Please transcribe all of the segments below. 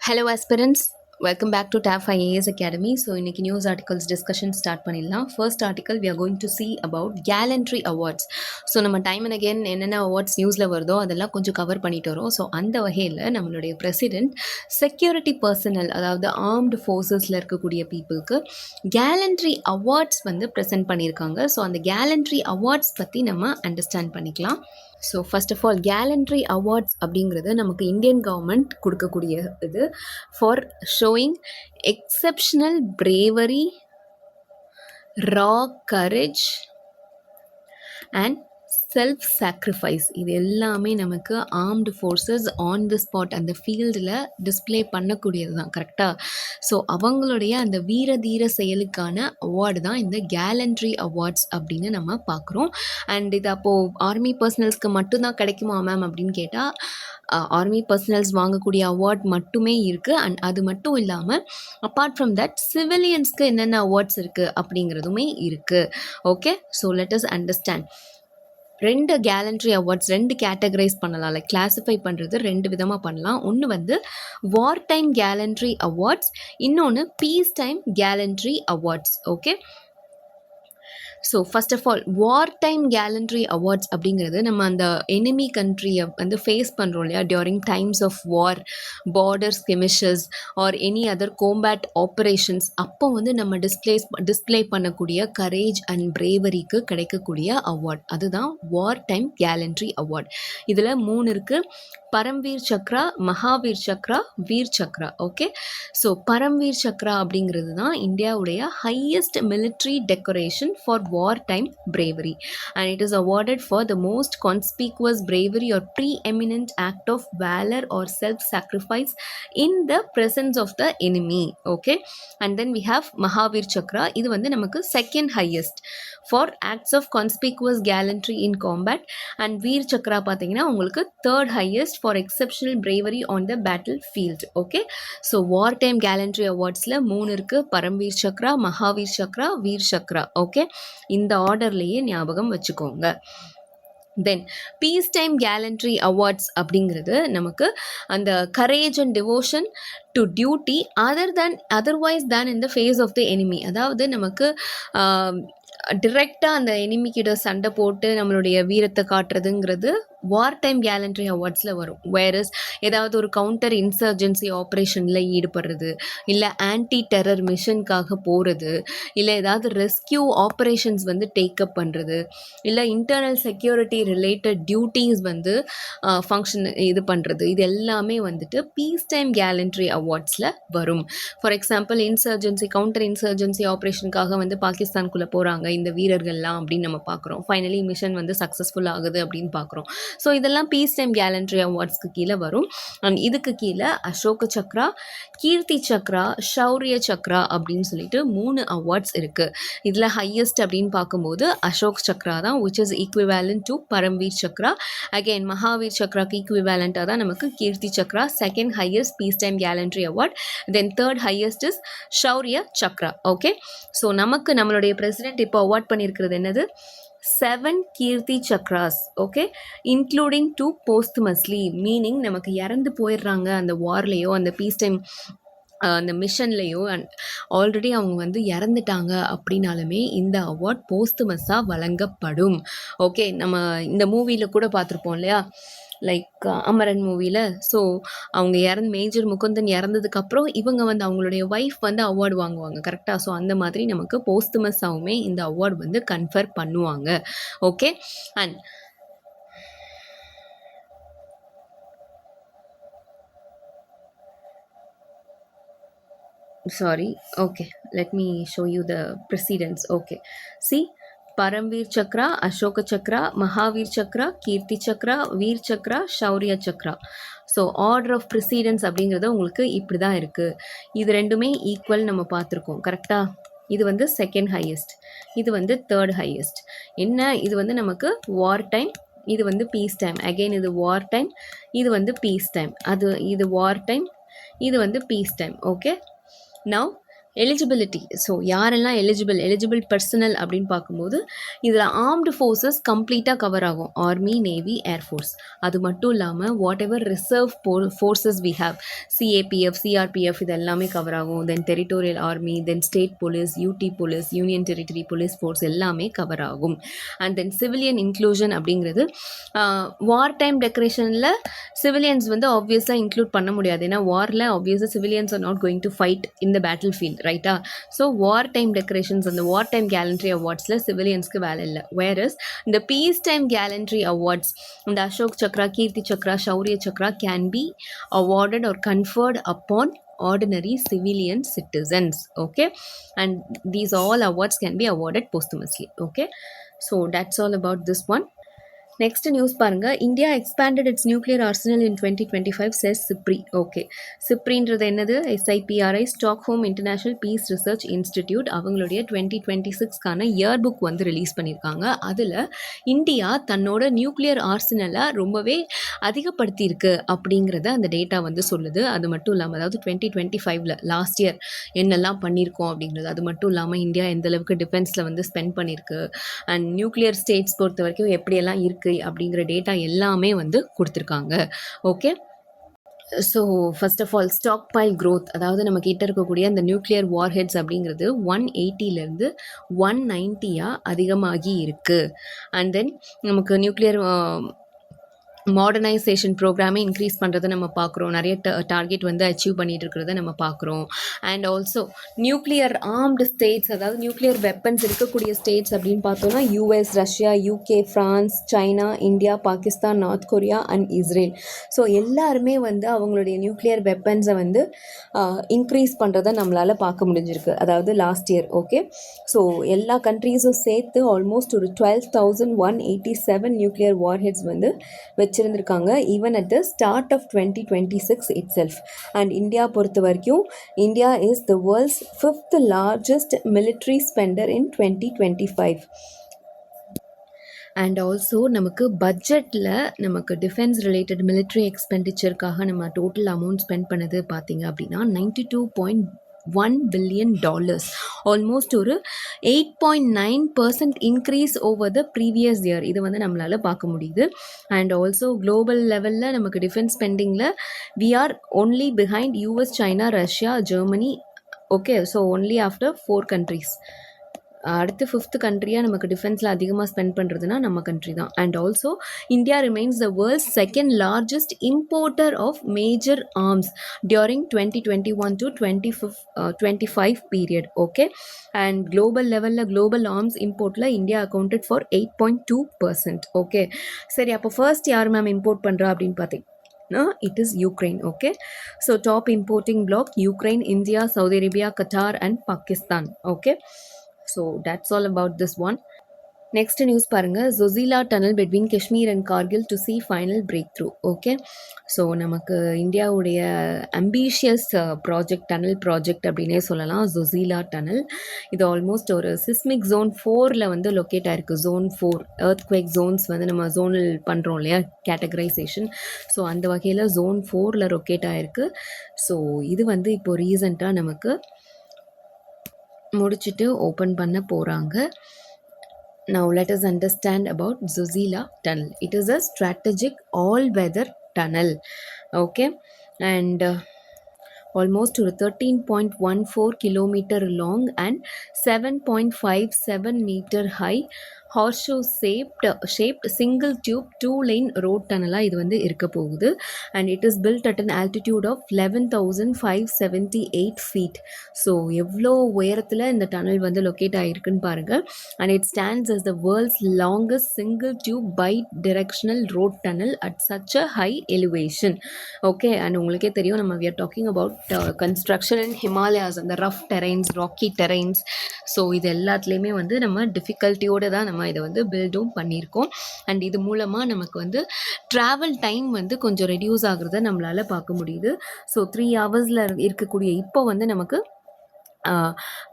Hello aspirants, welcome back to TAF IAS Academy. So இன்னைக்கு news articles discussion start பண்ணிடலாம். First article we are going to see about gallantry awards. So நம்ம time and again என்னென்ன awards நியூஸில் வருதோ அதெல்லாம் கொஞ்சம் cover பண்ணிட்டு வரோம். ஸோ அந்த வகையில் நம்மளுடைய பிரசிடென்ட் செக்யூரிட்டி பர்சனல், அதாவது ஆர்ம்டு ஃபோர்ஸஸில் இருக்கக்கூடிய பீப்புளுக்கு கேலண்ட்ரி அவார்ட்ஸ் வந்து ப்ரெசென்ட் பண்ணியிருக்காங்க. ஸோ அந்த கேலண்ட்ரி அவார்ட்ஸ் பற்றி நம்ம அண்டர்ஸ்டாண்ட் பண்ணிக்கலாம். So first of all gallantry awards அப்படிங்கிறது நமக்கு இந்தியன் கவர்மெண்ட் கொடுக்கக்கூடிய இது for showing exceptional bravery, raw courage and self sacrifice. இது எல்லாமே நமக்கு armed forces on the spot அந்த ஃபீல்டில் டிஸ்பிளே பண்ணக்கூடியது தான், கரெக்டாக? ஸோ அவங்களுடைய அந்த வீர தீர செயலுக்கான அவார்டு தான் இந்த கேலண்ட்ரி அவார்ட்ஸ் அப்படின்னு நம்ம பார்க்குறோம். அண்ட் இது அப்போது ஆர்மி பர்சனல்ஸ்க்கு மட்டும்தான் கிடைக்குமா மேம் அப்படின்னு கேட்டால், ஆர்மி பர்சனல்ஸ் வாங்கக்கூடிய அவார்ட் மட்டுமே இருக்குது. அண்ட் அது மட்டும் இல்லாமல் அப்பார்ட் ஃப்ரம் தட் சிவிலியன்ஸ்க்கு என்னென்ன அவார்ட்ஸ் இருக்குது அப்படிங்கிறதுமே இருக்குது. Okay, so let us understand. ரெண்டு கேலண்ட்ரி அவார்ட்ஸ் ரெண்டு கேட்டகரைஸ் பண்ணலாம், லைக் கிளாஸிஃபை பண்ணுறது ரெண்டு விதமாக பண்ணலாம். ஒன்று வந்து வார் டைம் கேலண்ட்ரி அவார்ட்ஸ், இன்னொன்று peace time gallantry awards. Okay, so first of all war time gallantry awards அப்படிங்கிறது நம்ம அந்த எனிமி கண்ட்ரியை வந்து ஃபேஸ் பண்ணுறோம் இல்லையா, during times of war, border skirmishes or any other combat operations, அப்போ வந்து நம்ம டிஸ்பிளே பண்ணக்கூடிய கரேஜ் அண்ட் பிரேவரிக்கு கிடைக்கக்கூடிய அவார்ட், அதுதான் வார் டைம் கேலண்ட்ரி அவார்ட். இதில் 3 இருக்குது: பரம்வீர் சக்ரா, மகாவீர் சக்ரா, வீர் சக்ரா. ஓகே, ஸோ பரம்வீர் சக்ரா அப்படிங்கிறது தான் இந்தியாவுடைய highest military decoration for war time bravery, and it is awarded for the most conspicuous bravery or preeminent act of valor or self sacrifice in the presence of the enemy. Okay, and then we have Mahavir Chakra. இது வந்து நமக்கு second highest for acts of conspicuous gallantry in combat, and Veer Chakra பார்த்தீங்கன்னா உங்களுக்கு third highest for exceptional bravery on the battlefield. Okay, so war time gallantry awardsல 3 இருக்கு: Paramvir Chakra, Mahavir Chakra, Vir Chakra. Okay, இந்த ஆர்டர்லேயே ஞாபகம் வச்சுக்கோங்க. Then peace time gallantry awards அப்படிங்கிறது நமக்கு அந்த courage and devotion to duty otherwise than in the face of the enemy, அதாவது நமக்கு டிரெக்டாக அந்த எனிமிக்கிட்ட சண்டை போட்டு நம்மளுடைய வீரத்தை காட்டுறதுங்கிறது வார் டைம் கேலண்ட்ரி அவார்ட்ஸில் வரும். வேரஸ் ஏதாவது ஒரு கவுண்டர் இன்சர்ஜென்சி ஆப்ரேஷனில் ஈடுபடுறது, இல்லை ஆன்டி டெரர் மிஷனுக்காக போகிறது, இல்லை ஏதாவது ரெஸ்கியூ ஆப்ரேஷன்ஸ் வந்து டேக்கப் பண்ணுறது, இல்லை இன்டர்னல் செக்யூரிட்டி ரிலேட்டட் டியூட்டிஸ் வந்து ஃபங்க்ஷன் இது பண்ணுறது, இது எல்லாமே வந்துட்டு பீஸ் டைம் கேலண்ட்ரி அவார்ட்ஸில் வரும். For example insurgency, counter insurgency ஆப்ரேஷனுக்காக வந்து பாகிஸ்தானுக்குள்ளே போகிறாங்க இந்த வீரர்கள்லாம் அப்படின்னு நம்ம பார்க்குறோம். ஃபைனலி மிஷன் வந்து சக்ஸஸ்ஃபுல் ஆகுது அப்படின்னு பார்க்குறோம். ஸோ இதெல்லாம் பீஸ் டைம் கேலண்ட்ரி அவார்ட்ஸ்க்கு கீழே வரும். அண்ட் இதுக்கு கீழே அசோக சக்ரா, கீர்த்தி சக்ரா, ஷௌரிய சக்ரா அப்படின்னு சொல்லிட்டு 3 அவார்ட்ஸ் இருக்குது. இதில் ஹையஸ்ட் அப்படின்னு பார்க்கும்போது அசோக் சக்ரா தான், which is equivalent to Paramvir Chakra. Again Mahavir சக்ராக்கு ஈக்விவேலண்ட்டாக தான் நமக்கு Kirti Chakra, second highest peace time gallantry award. Then third highest is Shaurya Chakra. Okay, so நமக்கு நம்மளுடைய பிரசிடென்ட் இப்போ அவார்ட் பண்ணியிருக்கிறது என்னது? 7 Kirti Chakras. Okay, including 2 posthumously, meaning நமக்கு இறந்து போயிடுறாங்க அந்த வார்லேயோ அந்த பீஸ் டைம் அந்த மிஷன்லேயோ, அண்ட் ஆல்ரெடி அவங்க வந்து இறந்துட்டாங்க அப்படின்னாலுமே இந்த அவார்ட் போஸ்ட்மஸாக வழங்கப்படும். ஓகே, நம்ம இந்த மூவியில் கூட பார்த்துருப்போம் இல்லையா, லைக் அமரன் மூவியில். ஸோ அவங்க மேஜர் முகுந்தன் இறந்ததுக்கப்புறம் இவங்க வந்து அவங்களுடைய ஒய்ஃப் வந்து அவார்டு வாங்குவாங்க, கரெக்டாக? ஸோ அந்த மாதிரி நமக்கு போஸ்ட்மஸாகவுமே இந்த அவார்டு வந்து கன்ஃபர் பண்ணுவாங்க. Okay, and sorry, okay, let me show you the precedence. Okay, see, Paramvir Chakra, Ashoka Chakra, Mahavir Chakra, Kirti Chakra, Vir Chakra, Shaurya Chakra. So order of precedence அப்படிங்கிறது உங்களுக்கு இப்படி தான் இருக்குது. இது ரெண்டுமே ஈக்குவல் நம்ம பார்த்துருக்கோம், கரெக்டாக? இது வந்து செகண்ட் ஹையஸ்ட், இது வந்து தேர்ட் ஹையஸ்ட். என்ன, இது வந்து நமக்கு வார் டைம், இது வந்து பீஸ் டைம். அகெயின் இது வார் டைம், இது வந்து பீஸ் டைம். இது வார் டைம், இது வந்து peace time. Okay, now eligibility. So யாரெல்லாம் எலிஜிபிள் பர்சனல் அப்படின்னு பார்க்கும்போது இதில் ஆர்ம்டு ஃபோர்ஸஸ் கம்ப்ளீட்டாக கவர் ஆகும். Army, navy, air force. அது மட்டும் இல்லாமல் whatever reserve forces we have, CAPF, CRPF, இது எல்லாமே கவர் ஆகும். Then territorial army, then state police, UT police, union territory police force எல்லாமே கவர் ஆகும். அண்ட் தென் சிவிலியன் இன்க்ளூஷன் அப்படிங்கிறது வார் டைம் டெக்கரேஷனில் சிவிலியன்ஸ் வந்து ஆப்வியஸாக இன்க்ளூட் பண்ண முடியாது. ஏன்னா வாரில் ஆப்வியஸாக civilians are not going to fight in the battle field, ரைட்டா? ஸோ வார் டைம் டெக்கரேஷன்ஸ், அந்த வார் டைம் கேலண்ட்ரி அவார்ட்ஸில் சிவிலியன்ஸ்க்கு வேலை இல்லை. வேரஸ் இந்த பீஸ் டைம் கேலண்ட்ரி அவார்ட்ஸ், இந்த Ashok Chakra, Kirti Chakra, Shaurya Chakra can be awarded or conferred upon ordinary civilian citizens. Okay, and these all awards can be awarded posthumously. Okay, so that's all about this one. Next news பாருங்க. India expanded its nuclear arsenal in 2025 says SIPRI. ஓகே, சிப்ரின்றது என்னது? SIPRI, Stockholm International Peace Research Institute. அவங்களுடைய 2026க்கான year book வந்து release பண்ணியிருக்காங்க. அதில் India தன்னோட நியூக்ளியர் ஆர்சனலை ரொம்பவே அதிகப்படுத்தியிருக்கு அப்படிங்கிறத அந்த டேட்டா வந்து சொல்லுது. அது மட்டும் இல்லாமல், அதாவது 2025 லாஸ்ட் இயர் என்னெல்லாம் பண்ணியிருக்கோம் அப்படிங்கிறது, அது மட்டும் இல்லாமல் இந்தியா எந்த அளவுக்கு டிஃபென்ஸில் வந்து ஸ்பெண்ட் பண்ணியிருக்கு, அண்ட் நியூக்ளியர் ஸ்டேட்ஸ் பொறுத்த வரைக்கும் எப்படியெல்லாம் இருக்குது அப்படிங்கிற டேட்டா எல்லாமே வந்து கொடுத்துருக்காங்க. Okay, so first of all stockpile growth, அதாவது நம்ம கிட்ட இருக்கக்கூடிய அந்த நியூக்ளியர் வார்ஹெட்ஸ் அப்படிங்கிறது 180லேருந்து 190 அதிகமாகி இருக்குது. அண்ட் தென் நமக்கு நியூக்ளியர் மாடர்னைசேஷன் ப்ரோக்ராமே இன்க்ரீஸ் பண்ணுறதை நம்ம பார்க்குறோம். நிறைய டார்கெட் வந்து அச்சீவ் பண்ணிட்டு இருக்கிறத நம்ம பார்க்குறோம். And also nuclear armed states, அதாவது நியூக்ளியர் வெப்பன்ஸ் இருக்கக்கூடிய ஸ்டேட்ஸ் அப்படின்னு பார்த்தோம்னா US, Russia, UK, France, China, India, Pakistan, north Korea and Israel. So எல்லாருமே வந்து அவங்களுடைய நியூக்ளியர் வெப்பன்ஸை வந்து இன்க்ரீஸ் பண்ணுறதை நம்மளால் பார்க்க முடிஞ்சிருக்கு, அதாவது லாஸ்ட் இயர். ஓகே, ஸோ எல்லா கண்ட்ரீஸும் சேர்த்து ஆல்மோஸ்ட் ஒரு 12,187 நியூக்ளியர் வார்ஹெட்ஸ் வந்து வச்சிருந்திருக்காங்க, even at the start of 2026 itself. And India பொறுத்த வரைக்கும் India is the world's 5th largest military spender in 2025. And also நமக்கு பட்ஜெட்டில் நமக்கு டிஃபென்ஸ் ரிலேட்டட் மிலிட்ரி எக்ஸ்பெண்டிச்சருக்காக நம்ம டோட்டல் அமௌண்ட் ஸ்பெண்ட் பண்ணது பார்த்தீங்க அப்படின்னா $92.1 billion, ஆல்மோஸ்ட் ஒரு 8.9% increase over the previous year. இது வந்து நம்மளால் பார்க்க முடியுது. அண்ட் ஆல்சோ குளோபல் லெவலில் நமக்கு டிஃபென்ஸ் ஸ்பெண்டிங்கில் we are only behind US, China, Russia, Germany. Okay, so only after 4 countries. அடுத்து 5th கண்ட்ரியாக நமக்கு டிஃபென்ஸில் அதிகமாக ஸ்பெண்ட் பண்ணுறதுனா நம்ம கண்ட்ரி தான். And also India remains the world's 2nd largest importer of major arms during 2021 to 2025 period. Okay, and global லெவலில் global arms இம்போர்ட்டில் India accounted for 8.2%. Okay, சரி, அப்போ ஃபர்ஸ்ட் யார் மேம் இம்போர்ட் பண்ணுறா அப்படின்னு பார்த்தீங்கன்னா it is Ukraine. Okay, so top importing bloc Ukraine, India, Saudi Arabia, Qatar and Pakistan. Okay, so that's all about this one. Next news பாருங்கள். Zojila tunnel between Kashmir and Kargil to see final breakthrough. Okay, so நமக்கு இந்தியாவுடைய ambitious project, tunnel project அப்படின்னே சொல்லலாம் Zojila tunnel. இது almost ஒரு seismic zone 4ல் வந்து locate ஆகிருக்கு. ஜோன் 4 எர்த்குவேக் ஜோன்ஸ் வந்து நம்ம ஜோனல் பண்ணுறோம் இல்லையா, கேட்டகரைசேஷன். ஸோ அந்த வகையில் ஜோன் 4ல் லொக்கேட் ஆகிருக்கு. ஸோ இது வந்து இப்போது ரீசண்டாக நமக்கு முடிச்சுட்டு ஓப்பன் பண்ண போகிறாங்க. Now let us understand about Zozila Tunnel. It is a strategic all-weather tunnel. Okay, and almost 13.14 kilometer long and 7.57 meter high horseshoe shaped single tube 2-lane road tunnel இது வந்து இருக்க போகுது. and it is built at an altitude of 11,578 feet. So எவ்வளோ உயரத்தில் இந்த tunnel வந்து locate ஆகிருக்குன்னு பாருங்கள். and it stands as the world's longest single tube bi-directional road tunnel at such a high elevation. Okay, and உங்களுக்கே தெரியும் நம்ம we are talking about construction in Himalayas, அந்த rough terrains, rocky terrains. So இது எல்லாத்துலேயுமே வந்து நம்ம டிஃபிகல்ட்டியோடு தான் நம்ம இதை வந்து பில்டும் பண்ணியிருக்கோம். அண்ட் இது மூலமாக நமக்கு வந்து ட்ராவல் டைம் வந்து கொஞ்சம் ரெடியூஸ் ஆகுறத நம்மளால் பார்க்க முடியுது. ஸோ 3 hours இருக்கக்கூடிய இப்போ வந்து நமக்கு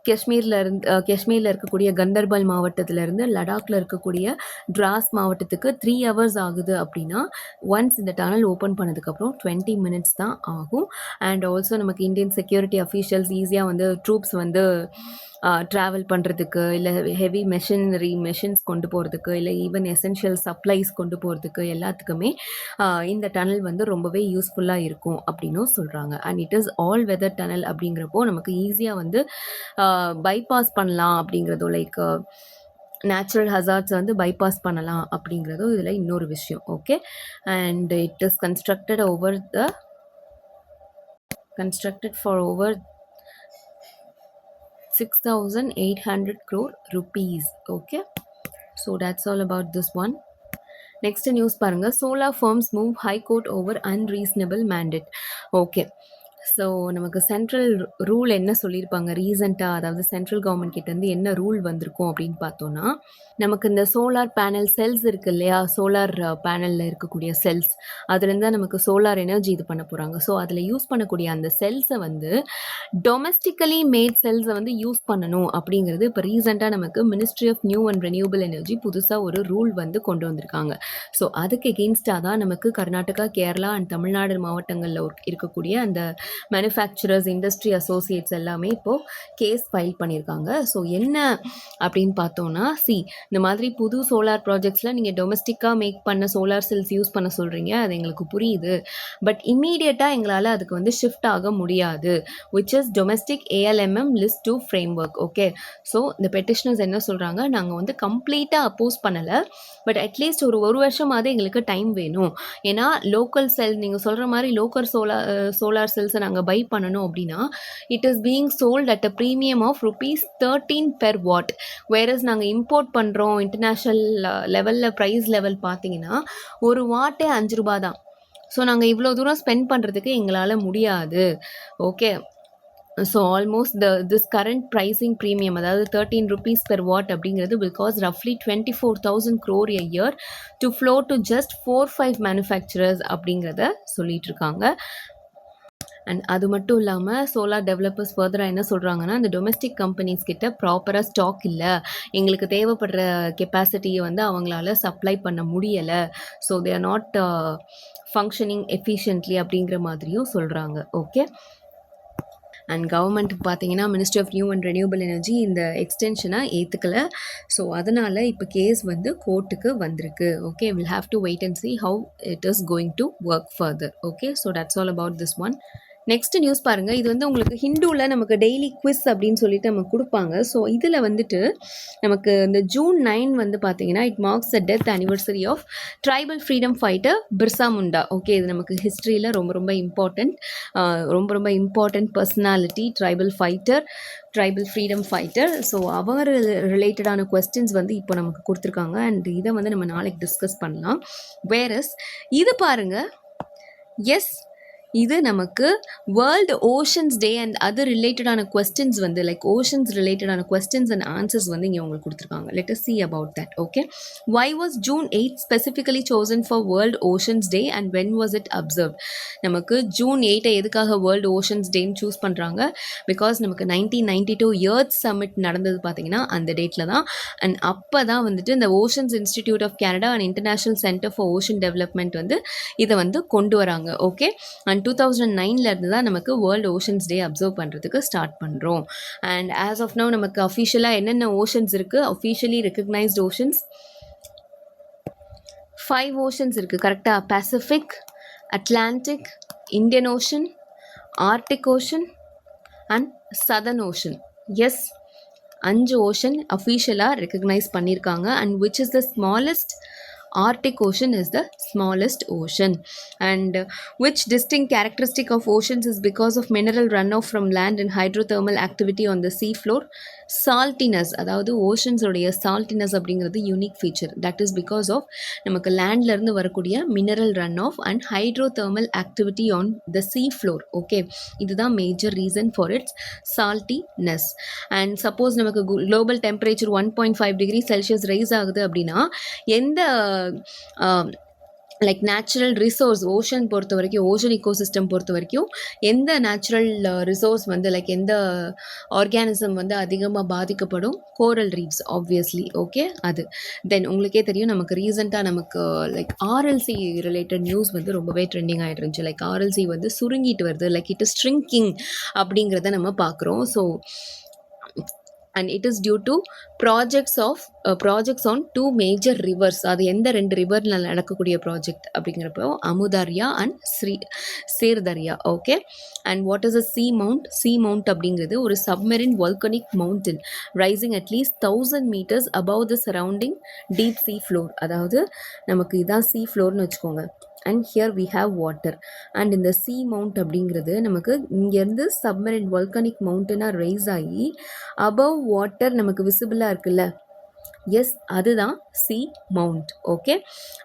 காஷ்மீரில் இருக்கக்கூடிய கந்தர்பல் மாவட்டத்திலேருந்து லடாக்கில் இருக்கக்கூடிய டிராஸ் மாவட்டத்துக்கு 3 ஹவர்ஸ் ஆகுது அப்படின்னா, ஒன்ஸ் இந்த டனல் ஓப்பன் பண்ணதுக்கப்புறம் 20 மினிட்ஸ் தான் ஆகும். அண்ட் ஆல்சோ நமக்கு இந்தியன் செக்யூரிட்டி அஃபீஷியல்ஸ் ஈஸியாக வந்து ட்ரூப்ஸ் வந்து ட்ராவல் பண்ணுறதுக்கு, இல்லை ஹெவி மெஷின்ஸ் கொண்டு போகிறதுக்கு, இல்லை ஈவன் எசென்ஷியல் சப்ளைஸ் கொண்டு போகிறதுக்கு எல்லாத்துக்குமே இந்த டனல் வந்து ரொம்பவே யூஸ்ஃபுல்லாக இருக்கும் அப்படின்னும் சொல்கிறாங்க. And it is all weather tunnel அப்படிங்கிறப்போ நமக்கு ஈஸியாக வந்து பைபாஸ் பண்ணலாம் அப்படிங்கிறதும், லைக் நேச்சுரல் ஹசார்ட்ஸ் வந்து பைபாஸ் பண்ணலாம் அப்படிங்கிறதும் இதில் இன்னொரு விஷயம். Okay, and it is constructed for over 6,800 crore rupees. Okay, so that's all about this one. Next news பாருங்க, solar firms move high court over unreasonable mandate. Okay, so நமக்கு central rule என்ன சொல்லியிருப்பாங்க ரீசெண்டாக, அதாவது சென்ட்ரல் கவர்மெண்ட் கிட்டேருந்து என்ன rule வந்திருக்கும் அப்படின்னு பார்த்தோன்னா, நமக்கு இந்த சோலார் பேனல் செல்ஸ் இருக்குது இல்லையா, சோலார் பேனலில் இருக்கக்கூடிய செல்ஸ், அதுலேருந்து தான் நமக்கு சோலார் எனர்ஜி இது பண்ண போகிறாங்க. ஸோ அதில் யூஸ் பண்ணக்கூடிய அந்த செல்ஸை வந்து டொமஸ்டிக்கலி மேட் செல்ஸை வந்து யூஸ் பண்ணணும் அப்படிங்கிறது இப்போ ரீசெண்டாக நமக்கு ministry of new and renewable energy புதுசாக ஒரு ரூல் வந்து கொண்டு வந்திருக்காங்க. ஸோ அதுக்கு எகெயின்ஸ்டாக தான் நமக்கு கர்நாடகா, கேரளா அண்ட் தமிழ்நாடு மாவட்டங்களில் இருக்கக்கூடிய அந்த மேனுஃபேக்சரர்ஸ், இண்டஸ்ட்ரி அசோசியேட்ஸ் எல்லாமே இப்போது கேஸ் ஃபைல் பண்ணியிருக்காங்க. ஸோ என்ன அப்படின்னு பார்த்தோன்னா, இந்த மாதிரி புது சோலார் ப்ராஜெக்ட்ஸில் நீங்கள் டொமஸ்டிக்காக மேக் பண்ண சோலார் செல்ஸ் யூஸ் பண்ண சொல்கிறீங்க, அது எங்களுக்கு புரியுது. பட் இம்மீடியட்டாக எங்களால் அதுக்கு வந்து ஷிஃப்ட் ஆக முடியாது, which is domestic ALMM list 2 framework. Okay, so இந்த பெட்டிஷனர்ஸ் என்ன சொல்கிறாங்க, நாங்கள் வந்து கம்ப்ளீட்டாக அப்போஸ் பண்ணலை, பட் அட்லீஸ்ட் ஒரு வருஷமாவது எங்களுக்கு டைம் வேணும். ஏன்னா லோக்கல் செல், நீங்கள் சொல்கிற மாதிரி லோக்கல் சோலார் செல்ஸை நாங்கள் பை பண்ணணும் அப்படின்னா, it is being sold at a premium of ₹13 per watt. Whereas நாங்கள் இம்போர்ட் பண்ணுறோம், இன்டர்நேஷ்னல் லெவலில் ப்ரைஸ் லெவல் பார்த்தீங்கன்னா ஒரு வாட்டே ₹5 தான். ஸோ நாங்கள் இவ்வளோ தூரம் ஸ்பெண்ட் பண்ணுறதுக்கு எங்களால் முடியாது. Okay, so almost this current pricing premium, அதாவது ₹13 per watt அப்படிங்கிறது will cost roughly 24,000 crore a year to flow to just 4-5 manufacturers அப்படிங்கிறத சொல்லிட்டு இருக்காங்க. அண்ட் அது மட்டும் இல்லாமல் சோலார் டெவலப்பர்ஸ் ஃபர்தராக என்ன சொல்கிறாங்கன்னா, இந்த டொமஸ்டிக் கம்பெனிஸ் கிட்ட ப்ராப்பராக ஸ்டாக் இல்லை, எங்களுக்கு தேவைப்படுற கெப்பாசிட்டியை வந்து அவங்களால சப்ளை பண்ண முடியலை, so they are not functioning efficiently அப்படிங்கிற மாதிரியும் சொல்கிறாங்க. ஓகே, அண்ட் கவர்மெண்ட்டுக்கு பார்த்தீங்கன்னா ministry of new and renewable energy இந்த எக்ஸ்டென்ஷனை ஏற்றுக்கலை. ஸோ அதனால் இப்போ கேஸ் வந்து கோர்ட்டுக்கு வந்திருக்கு. Okay, will have to wait and see how it is going to work further. Okay, so that's all about this one. Next news பாருங்கள், இது வந்து உங்களுக்கு ஹிந்துவில் நமக்கு டெய்லி குவிஸ் அப்படின்னு சொல்லிட்டு நமக்கு கொடுப்பாங்க. ஸோ இதில் வந்துட்டு நமக்கு இந்த June 9 வந்து பார்த்தீங்கன்னா, it marks the death anniversary of tribal freedom fighter Birsa Munda. Okay, இது நமக்கு ஹிஸ்ட்ரியில் ரொம்ப important personality, tribal freedom fighter. So அவர் ரிலேட்டடான கொஸ்டின்ஸ் வந்து இப்போ நமக்கு கொடுத்துருக்காங்க. அண்ட் இதை வந்து நம்ம நாளைக்கு டிஸ்கஸ் பண்ணலாம். வேறஸ் இது பாருங்கள், எஸ், இது நமக்கு வேர்ல்டு ஓஷன்ஸ் டே அண்ட் அது ரிலேட்டடான கொஸ்டின்ஸ் வந்து லைக் ஓஷன்ஸ் ரிலேட்டடான கொஸ்டின்ஸ் அண்ட் ஆன்சர்ஸ் வந்து இங்கே உங்களுக்கு கொடுத்துருக்காங்க. Let us see about that. Okay, why was June 8 specifically chosen for World Oceans Day and when was it observed? நமக்கு June 8 எதுக்காக வேர்ல்டு ஓஷன்ஸ் டேன்னு சூஸ் பண்ணுறாங்க? பிகாஸ் நமக்கு 1992 எர்த் சமிட் நடந்தது பார்த்தீங்கன்னா அந்த டேட்டில் தான். அண்ட் அப்போ தான் வந்துட்டு இந்த Oceans Institute of Canada and International Centre for Ocean Development வந்து இதை வந்து கொண்டு வராங்க. ஓகே, அண்ட் 2009 தான் நமக்கு வேர்ல்டு ஓஷன்ஸ் டே அப்சர்வ் பண்ணுறதுக்கு ஸ்டார்ட் பண்ணுறோம். அண்ட் ஆஸ் ஆஃப் நவ் நமக்கு அஃபிஷியலாக என்னென்ன ஓஷன்ஸ் இருக்குது, அஃபிஷியலி ரெக்கக்னைஸ்ட் ஓஷன்ஸ் 5 ஓஷன்ஸ் இருக்குது கரெக்டாக. Pacific, Atlantic, Indian Ocean, Arctic Ocean and Southern Ocean. Yes, 5 ocean அஃபிஷியலாக ரெக்கக்னைஸ் பண்ணியிருக்காங்க. And which is the smallest? Arctic Ocean is the smallest ocean. And which distinct characteristic of oceans is because of mineral runoff from land and hydrothermal activity on the sea floor? Saltiness, அதாவது oceans உடைய saltiness அப்படிங்கிறது unique feature. That is because of நமக்கு லேண்ட்லேருந்து வரக்கூடிய mineral run off and hydrothermal activity on the sea floor. Okay, இதுதான் major reason for its saltiness. And suppose நமக்கு global temperature 1.5 degree Celsius rise ஆகுது அப்படின்னா எந்த லைக் நேச்சுரல் ரிசோர்ஸ் ஓஷன் பொறுத்த வரைக்கும், ஓஷன் இக்கோசிஸ்டம் பொறுத்த வரைக்கும் எந்த நேச்சுரல் ரிசோர்ஸ் வந்து லைக் எந்த ஆர்கானிசம் வந்து அதிகமாக பாதிக்கப்படும்? கோரல் ரீஃப்ஸ் ஆப்வியஸ்லி. ஓகே, அது. தென் உங்களுக்கே தெரியும், நமக்கு ரீசெண்டாக நமக்கு லைக் ஆர்எல்சி ரிலேட்டட் நியூஸ் வந்து ரொம்பவே ட்ரெண்டிங் ஆகிட்டு இருந்துச்சு. லைக் ஆர்எல்சி வந்து சுருங்கிட்டு வருது, லைக் இட் இஸ் ஷ்ரிங்கிங் அப்படிங்கிறத நம்ம பார்க்குறோம். So and it is due to projects on two major rivers. அது எந்த 2 ரிவர்ல நடக்கக்கூடிய ப்ராஜெக்ட் அப்படிங்கிறப்போ Amu Darya and Syr Darya. Okay, and what is a seamount அப்படிங்கிறது ஒரு submarine volcanic mountain rising at least 1000 meters above the surrounding deep sea floor. அதாவது நமக்கு இதான் sea floorனு வச்சுக்கோங்க. And here we have water. அண்ட் இந்த சீ மவுண்ட் அப்படிங்கிறது நமக்கு இங்கேருந்து சப்மரின் வால்கனிக் மவுண்டனாக ரைஸ் ஆகி அபவ் வாட்டர் நமக்கு விசிபிளாக இருக்குல்ல, எஸ், அதுதான் சீ மவுண்ட். ஓகே,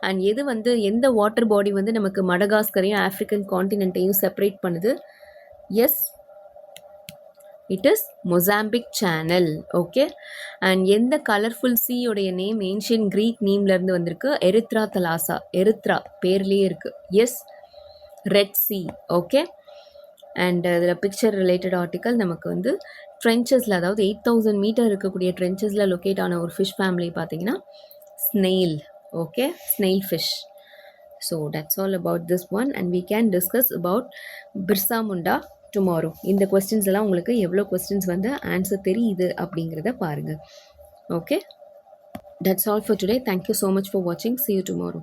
அண்ட் எது வந்து எந்த வாட்டர் பாடி வந்து நமக்கு மடகாஸ்கரையும் ஆஃப்ரிக்கன் காண்டினென்ட்டையும் செப்பரேட் பண்ணுது? Yes, it is Mozambique Channel. Okay, and எந்த கலர்ஃபுல் சீயோடைய நேம் ஏன்ஷியன் க்ரீக் நேம்லேருந்து வந்திருக்கு? Erythra Thalassa. எரித்ரா பேர்லேயே இருக்குது. Yes, Red Sea. Okay, and இதில் பிக்சர் ரிலேட்டட் ஆர்டிக்கல் நமக்கு வந்து ட்ரென்ச்சஸில், அதாவது 8000 மீட்டர் இருக்கக்கூடிய ட்ரென்ச்சஸில் லொக்கேட் ஆன ஒரு ஃபிஷ் ஃபேமிலி பார்த்தீங்கன்னா snail. Okay, snail fish. So that's all about this one, and we can discuss about Birsa Munda tomorrow. இந்த கொஸ்டின்ஸ் எல்லாம் உங்களுக்கு எவ்வளோ கொஸ்டின்ஸ் வந்து ஆன்சர் தெரியுது அப்படிங்கிறத பாருங்கள். Okay, that's all for today. Thank you so much for வாட்சிங். see you tomorrow.